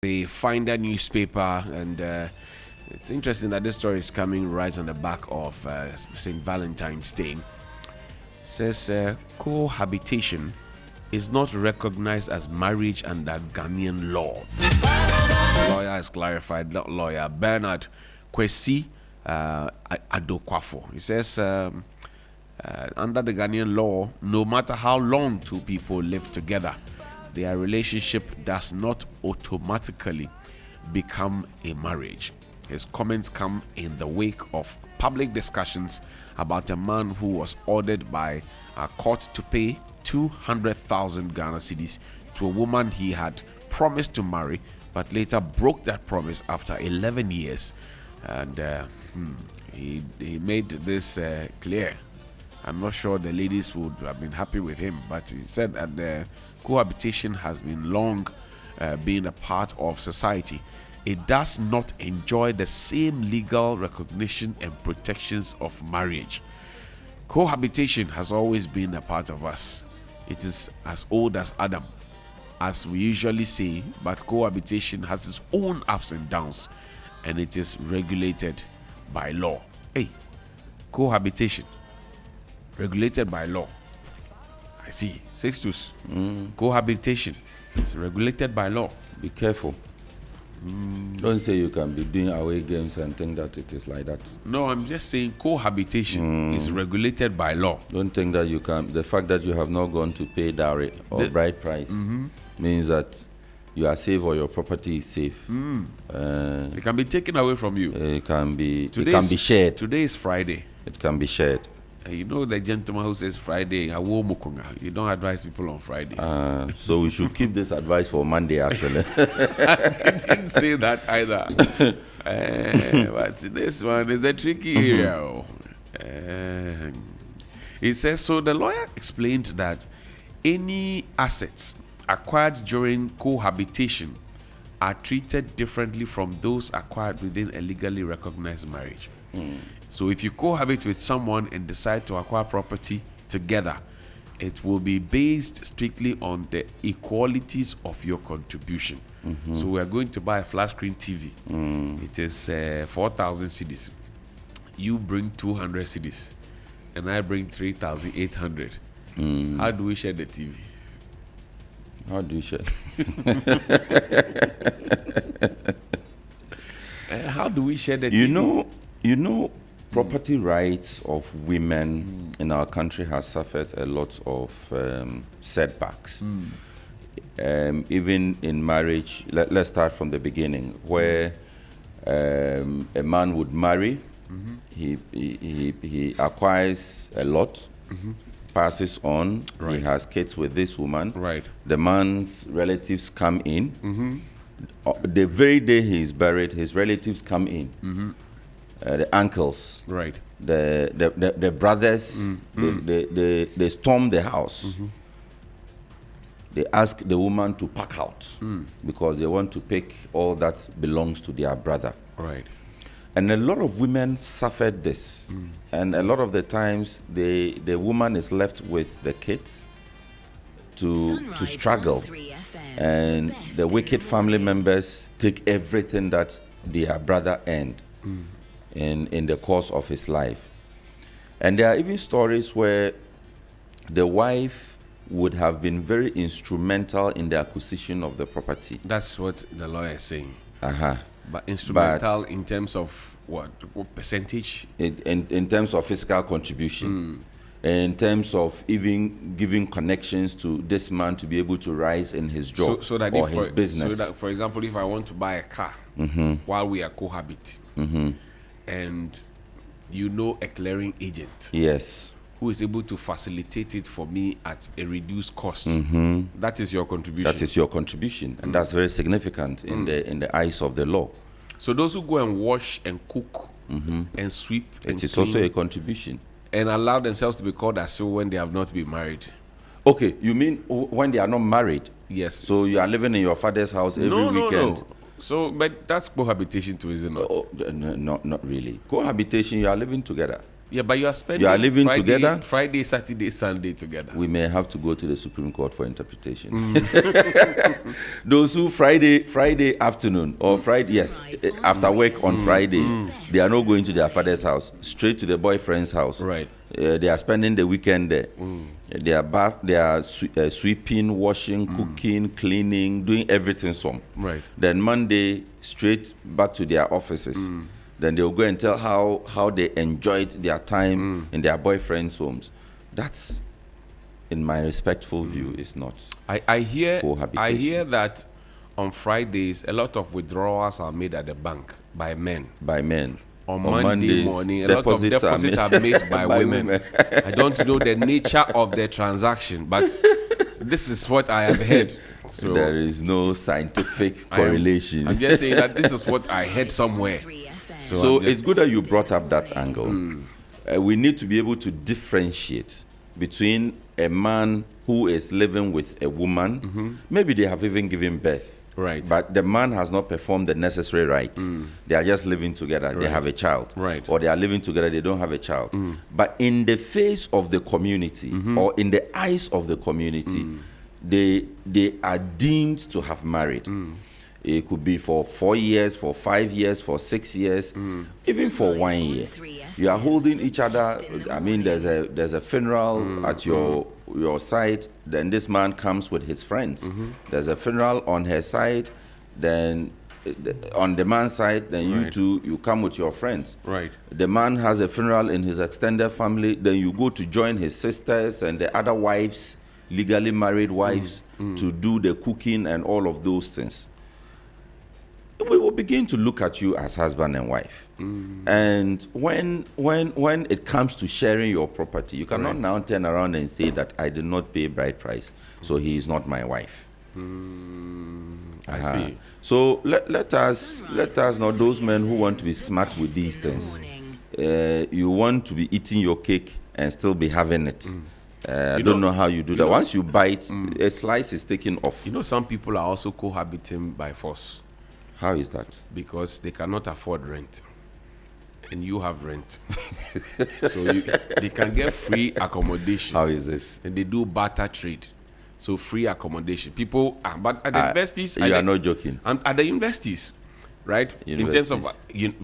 the Finder newspaper, and it's interesting that this story is coming right on the back of St. Valentine's Day. It says cohabitation is not recognized as marriage under Ghanaian law. The lawyer has clarified, not lawyer, Bernard Kwesi Adokwafo. He says under the Ghanaian law, no matter how long two people live together, their relationship does not automatically become a marriage. His comments come in the wake of public discussions about a man who was ordered by a court to pay 200,000 Ghana cedis to a woman he had promised to marry, but later broke that promise after 11 years. And he made this clear. I'm not sure the ladies would have been happy with him, but he said that the cohabitation has been long been a part of society. It does not enjoy the same legal recognition and protections of marriage. Cohabitation has always been a part of us. It is as old as Adam, as we usually say, but cohabitation has its own ups and downs, and it is regulated by law. Hey, cohabitation regulated by law. I see. Sixtus. Cohabitation is regulated by law. Be careful. Don't say you can be doing away games and think that it is like that. No, I'm just saying cohabitation is regulated by law. Don't think that you can. The fact that you have not gone to pay dowry or bride price means that you are safe or your property is safe. It can be taken away from you. It can be. It can be shared. Today is Friday. It can be shared. You know the gentleman who says Friday, you don't advise people on Fridays. So we should keep this advice for Monday, actually. I didn't say that either. But this one is a tricky area. It says, so the lawyer explained that any assets acquired during cohabitation are treated differently from those acquired within a legally recognized marriage. So if you cohabit with someone and decide to acquire property together, it will be based strictly on the equalities of your contribution. So we are going to buy a flat screen TV. It is 4,000 cedis. You bring 200 cedis, and I bring 3,800. How do we share the TV? How do you share? How do we share the TV? You know, property rights of women in our country has suffered a lot of setbacks. Even in marriage, let's start from the beginning, where a man would marry, he acquires a lot, passes on, he has kids with this woman. Right. The man's relatives come in. The very day he is buried, his relatives come in. The uncles, right? The brothers, they storm the house. They ask the woman to pack out because they want to pick all that belongs to their brother. Right. And a lot of women suffered this, and a lot of the times the woman is left with the kids to struggle, and the wicked family members take everything that their brother earned. In the course of his life. And there are even stories where the wife would have been very instrumental in the acquisition of the property. That's what the lawyer is saying. But instrumental in terms of what percentage? In terms of physical contribution. In terms of even giving connections to this man to be able to rise in his job so that or his business. So that, for example, if I want to buy a car while we are cohabiting, and a clearing agent, yes, who is able to facilitate it for me at a reduced cost, that is your contribution. That is your contribution, and that's very significant in the eyes of the law. So those who go and wash and cook and sweep, it is also a contribution, and allow themselves to be called as so when they have not been married. Okay, you mean when they are not married? Yes. So you are living in your father's house every weekend. No. So, but that's cohabitation too, isn't it? Not really. Cohabitation, you are living together. Yeah, but you are spending You are living Friday, together. Friday, Saturday, Sunday together. We may have to go to the Supreme Court for interpretation. Those who Friday afternoon or Friday, yes, after work on Friday, they are not going to their father's house, straight to the boyfriend's house. Right. They are spending the weekend there. They are sweeping, washing, cooking, cleaning, doing everything some. Right. Then Monday, straight back to their offices. Then they'll go and tell how they enjoyed their time in their boyfriend's homes. That's, in my respectful view, is not I hear cohabitation. that on Fridays a lot of withdrawals are made at the bank by men. By men. On Monday Mondays, morning, a lot of deposits are made by women. I don't know the nature of the transaction, but this is what I have heard. So There is no scientific correlation. I'm just saying that this is what I heard somewhere. So it's good that you brought up that angle. We need to be able to differentiate between a man who is living with a woman. Maybe they have even given birth. Right. But the man has not performed the necessary rites. They are just living together. They have a child. Right. Or they are living together. They don't have a child. But in the face of the community or in the eyes of the community, they are deemed to have married. It could be for 4 years, for 5 years, for 6 years, even for 1 year. You are holding each other. I mean, there's a funeral at your side. Then this man comes with his friends. There's a funeral on her side. Then on the man's side, then you two, you come with your friends. Right. The man has a funeral in his extended family. Then you go to join his sisters and the other wives, legally married wives, to do the cooking and all of those things. We will begin to look at you as husband and wife. And when it comes to sharing your property, you cannot now turn around and say that I did not pay bride price, so he is not my wife. I see. So let us know, those men who want to be smart with these things. You want to be eating your cake and still be having it. I don't know how you do that. Once you bite, a slice is taken off. You know, some people are also cohabiting by force. How is that? Because they cannot afford rent. And you have rent. So they can get free accommodation. How is this? And they do barter trade. So free accommodation. People, but at the universities... You are not joking. At the universities, right? In terms of,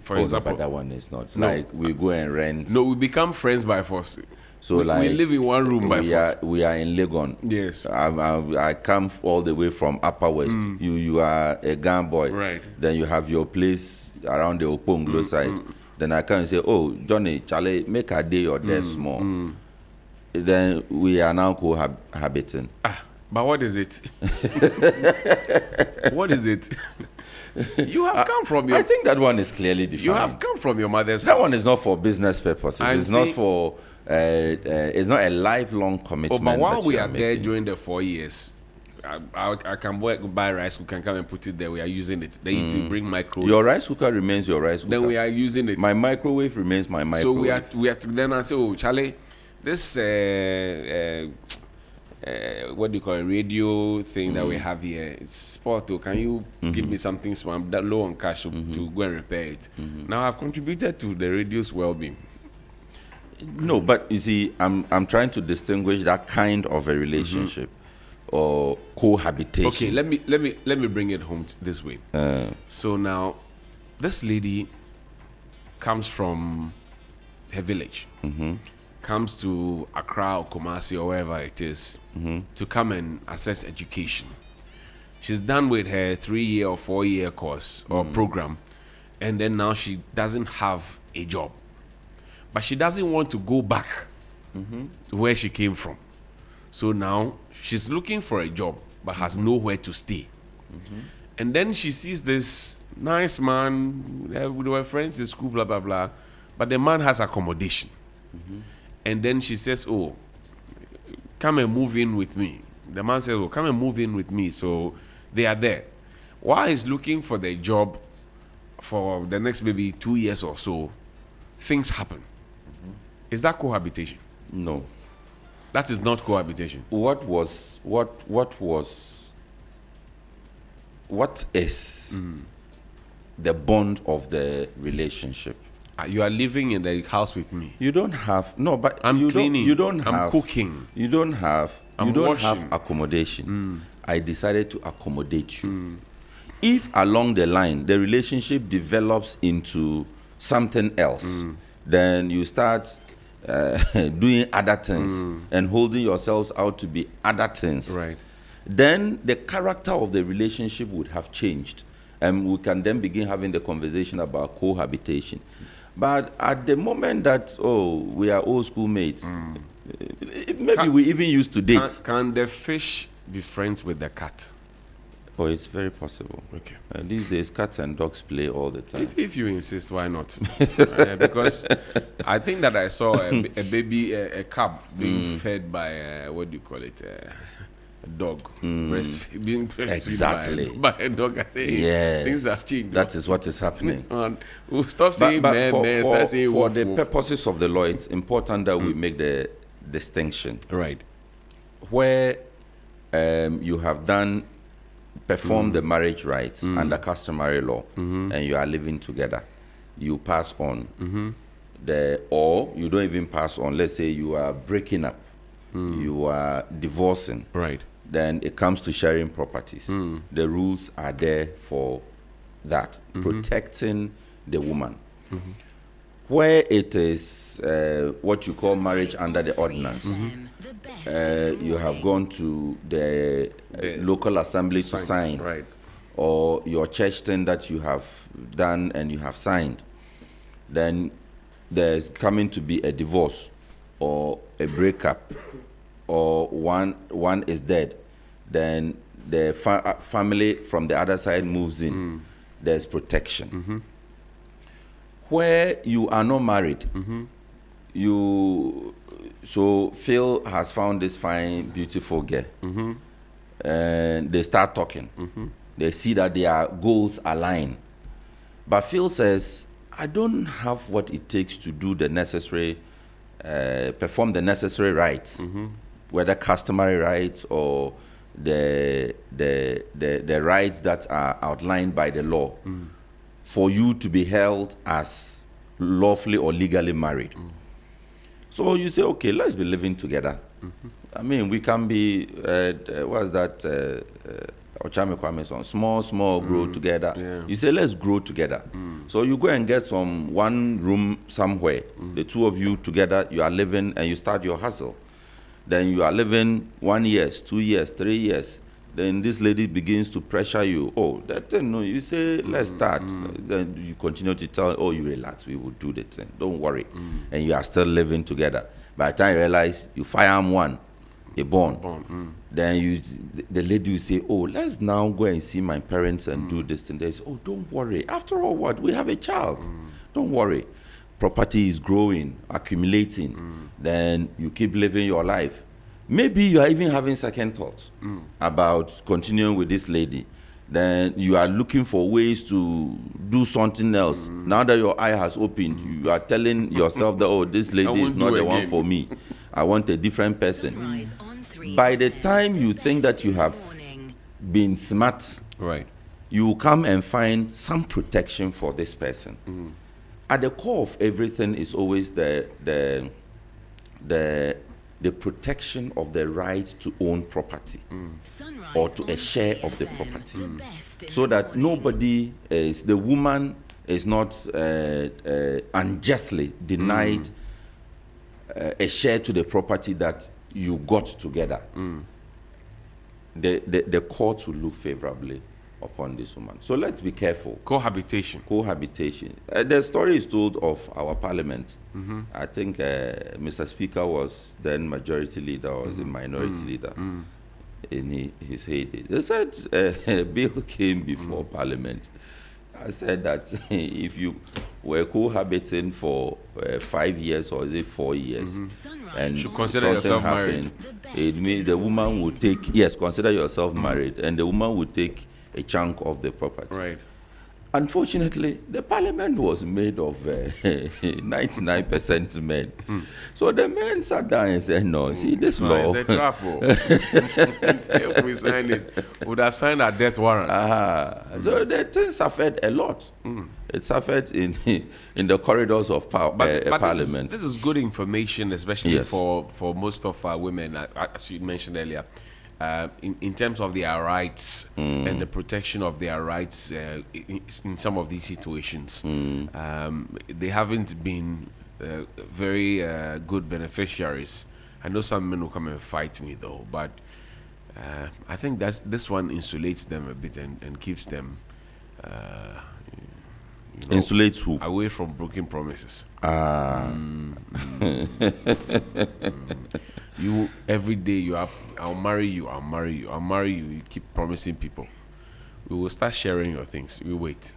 for example... But that one is not. Like, we go and rent. No, we become friends by force. So we live in one room by force. We are in Legon. Yes. I come all the way from Upper West. You are a Ghana boy. Right. Then you have your place around the Okponglo side. Then I come and say, oh, Johnny, Charlie, make a day or there small. Then we are now cohabiting. But what is it? What is it? You have come from your... I think that one is clearly defined. You have come from your mother's house. That one is not for business purposes. It's not for... it's not a lifelong commitment. But while we are there during the 4 years, I can buy rice cooker and come and put it there. We are using it. Then you to bring microwave. Your rice cooker remains your rice cooker. Then we are using it. My microwave remains my microwave. So we are then I say, oh, Charlie, this what do you call it, radio thing that we have here? It's sport. Can you give me something small? I'm that low on cash to go and repair it. Now I've contributed to the radio's well-being. No, but you see, I'm trying to distinguish that kind of a relationship or cohabitation. Okay, let me bring it home this way. So now, this lady comes from her village, comes to Accra or Kumasi or wherever it is to come and access education. She's done with her 3-year or 4-year course or program, and then now she doesn't have a job. But she doesn't want to go back to where she came from. So now she's looking for a job but has nowhere to stay. And then she sees this nice man with her friends in school, blah, blah, blah. But the man has accommodation. And then she says, oh, come and move in with me. The man says, oh, come and move in with me. So they are there. While he's looking for the job for the next maybe 2 years or so, things happen. Is that cohabitation? No. That is not cohabitation. What is the bond of the relationship? You are living in the house with me. You don't have no, but I'm you cleaning. You don't have. I'm cooking. You don't have. I'm you don't washing. have accommodation. I decided to accommodate you. If along the line the relationship develops into something else, then you start doing other things and holding yourselves out to be other things. Right. Then the character of the relationship would have changed, and we can then begin having the conversation about cohabitation. But at the moment that we are old school mates, maybe we even used to date. Can the fish be friends with the cat? Oh, it's very possible. Okay. These days, cats and dogs play all the time. If you insist, why not? Because I think that I saw a baby, a cub being fed by, what do you call it? A dog. Being breastfed Exactly. by a dog. I say, Yes. things have changed. That is what is happening. We'll stop saying man, start saying for wolf, the wolf. purposes of the law, it's important that we make the distinction. Right. Where you have performed the marriage rites under customary law, and you are living together, you pass on. Or you don't even pass on. Let's say you are breaking up, you are divorcing. Right. Then it comes to sharing properties. The rules are there for that, protecting the woman. Where it is what you call marriage under the ordinance, you have gone to the local assembly to sign, right, or your church thing that you have done and you have signed. Then there's coming to be a divorce or a breakup, or one is dead. Then the family from the other side moves in. There's protection. Where you are not married, so Phil has found this fine, beautiful girl, and they start talking. They see that their goals align. But Phil says, I don't have what it takes to do the necessary, perform the necessary rites, whether customary rites or the rites that are outlined by the law, for you to be held as lawfully or legally married. So you say, okay, let's be living together. I mean, we can be, what's that, Ochame Kwame song, small, grow together. Yeah. You say, let's grow together. So you go and get one room somewhere. The two of you together, you are living and you start your hustle. Then you are living 1 year, 2 years, 3 years. Then this lady begins to pressure you. Oh, that thing, no, you say, let's start. Then you continue to tell, oh, you relax, we will do the thing. Don't worry. And you are still living together. By the time you realize you firearm one, you're born. Then the lady will say, oh, let's now go and see my parents and do this thing. They say, oh, don't worry. After all, what? We have a child. Don't worry. Property is growing, accumulating. Then you keep living your life. Maybe you are even having second thoughts about continuing with this lady. Then you are looking for ways to do something else. Now that your eye has opened, you are telling yourself that, oh, this lady is not the one for me. I want a different person. By the time you think that you have been smart, right, you come and find some protection for this person. At the core of everything is always the protection of the right to own property or to a share of the property, so that the woman is not unjustly denied a share to the property that you got together. The court will look favorably upon this woman. So let's be careful. Cohabitation. The story is told of our parliament. I think Mr. Speaker was then majority leader or was the minority leader in his heyday. They said a bill came before parliament. I said that if you were cohabiting for 5 years or is it 4 years, and you consider yourself married, it means the woman would take, consider yourself married, and the woman would take a chunk of the property. Right. Unfortunately, the parliament was made of 99% men. So the men sat down and said, no, see, this law... It's a trap. If we signed it, we would have signed a death warrant. So the thing suffered a lot. It suffered in in the corridors of But Parliament. this is good information, especially Yes. for most of our women, as you mentioned earlier, in terms of their rights and the protection of their rights in some of these situations. They haven't been very good beneficiaries. I know some men will come and fight me though, but I think this one insulates them a bit and keeps them. Insulates who? Away from broken promises. You every day you are, I'll marry you, I'll marry you, I'll marry you. You keep promising people. We will start sharing your things. We wait.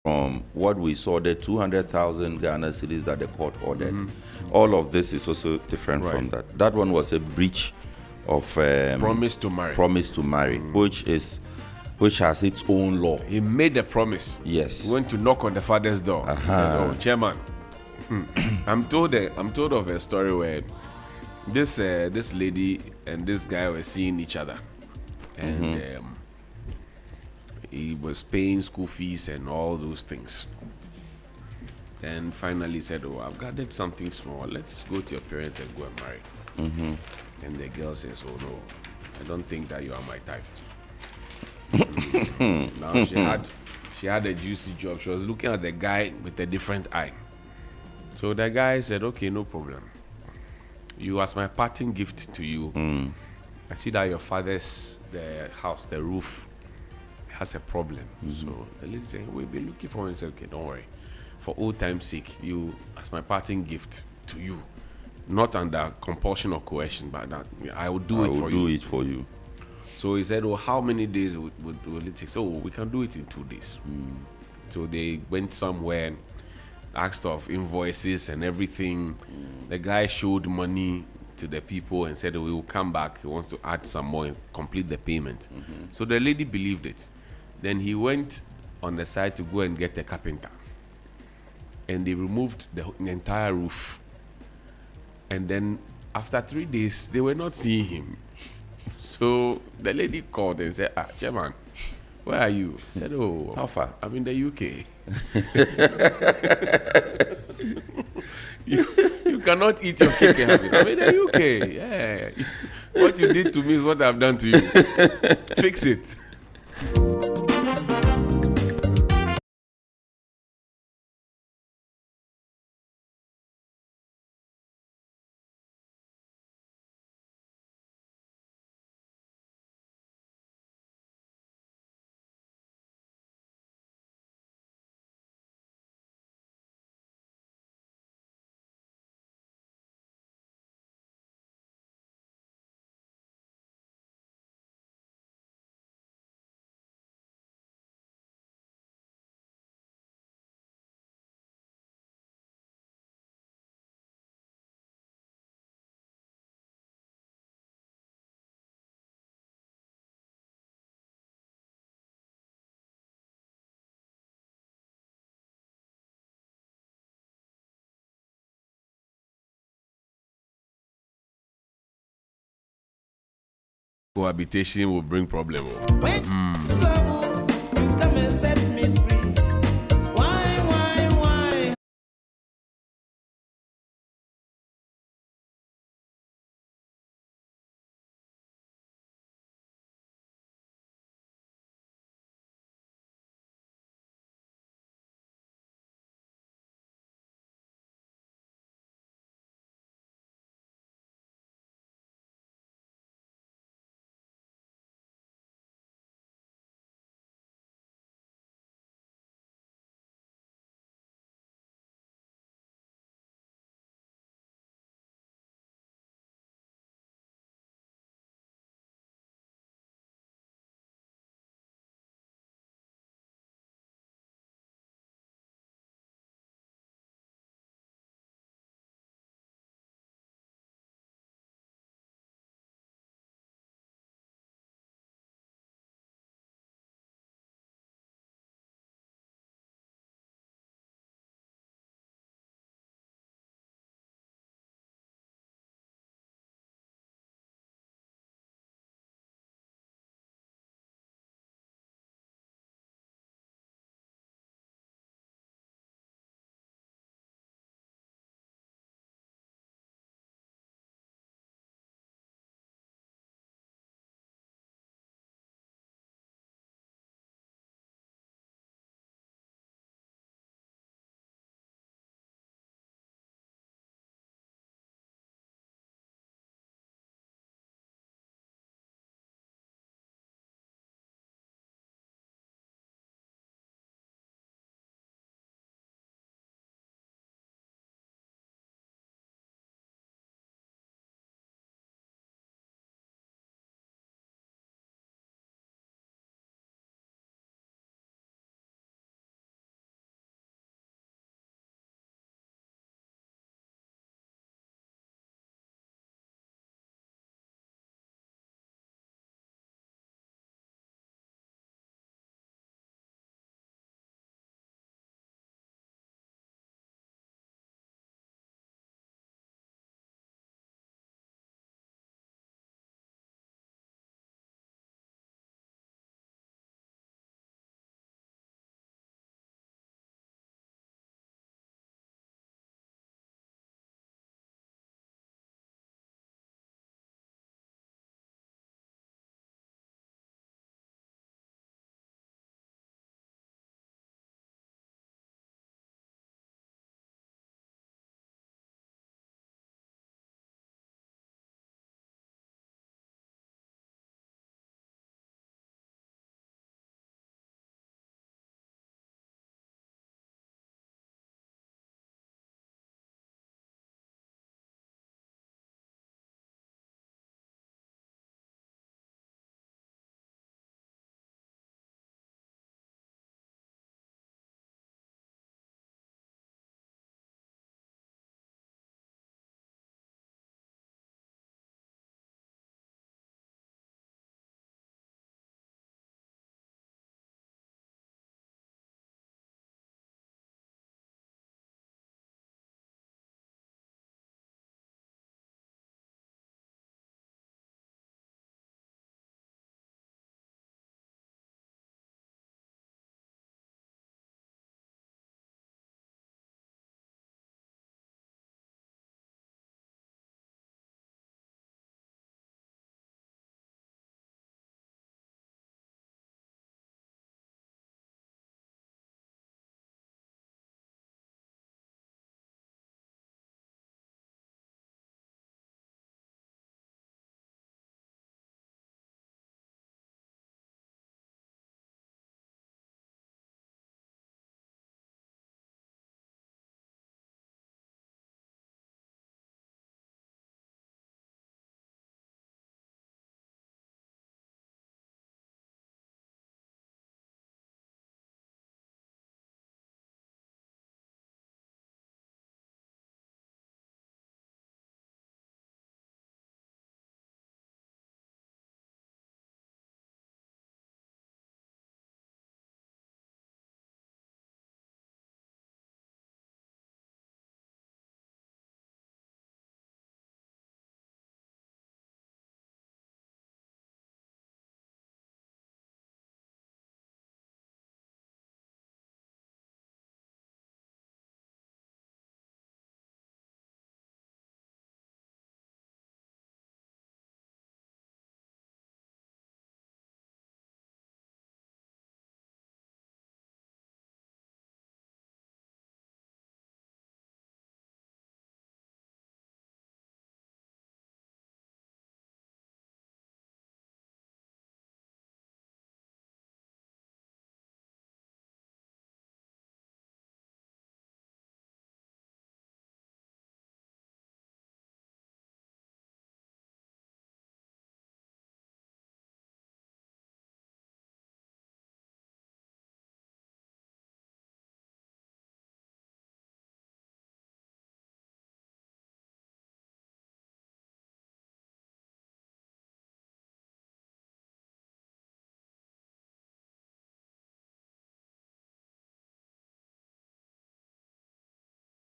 From what we saw, the 200,000 Ghana cedis that the court ordered, all of this is also different from that. That one was a breach of Promise to marry. Promise to marry, which has its own law. He made a promise. Yes. He went to knock on the father's door. He said, "Oh, chairman, I'm told of a story where this lady and this guy were seeing each other, and he was paying school fees and all those things. And finally said, "Oh, I've gathered something small. Let's go to your parents and go and marry." And the girl says, "Oh no, I don't think that you are my type." Now she had a juicy job. She was looking at the guy with a different eye. So the guy said, "Okay, no problem. You, as my parting gift to you, I see that your father's the house, the roof, has a problem." So the lady said, "We've been looking for him." He said, "Okay, don't worry. For old time's sake, you, as my parting gift to you, not under compulsion or coercion, but that I will do it for you." I will do it for you. So he said, "Oh, how many days will it take?" So we can do it in 2 days. So they went somewhere, asked of invoices and everything. The guy showed money to the people and said, "We will come back. He wants to add some more and complete the payment." So the lady believed it. Then he went on the side to go and get a carpenter. And they removed the entire roof. And then after 3 days, they were not seeing him. So the lady called and said, "Chairman, where are you?" He said, "Oh, How far? I'm in the UK." You cannot eat your cake and have it. I'm in the UK. Yeah. What you did to me is what I've done to you. Fix it. Cohabitation will bring problem.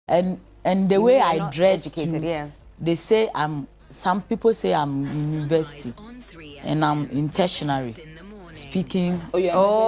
And the way I dress educated, too, yeah. they say some people say I'm in university and I'm in tertiary speaking. Oh,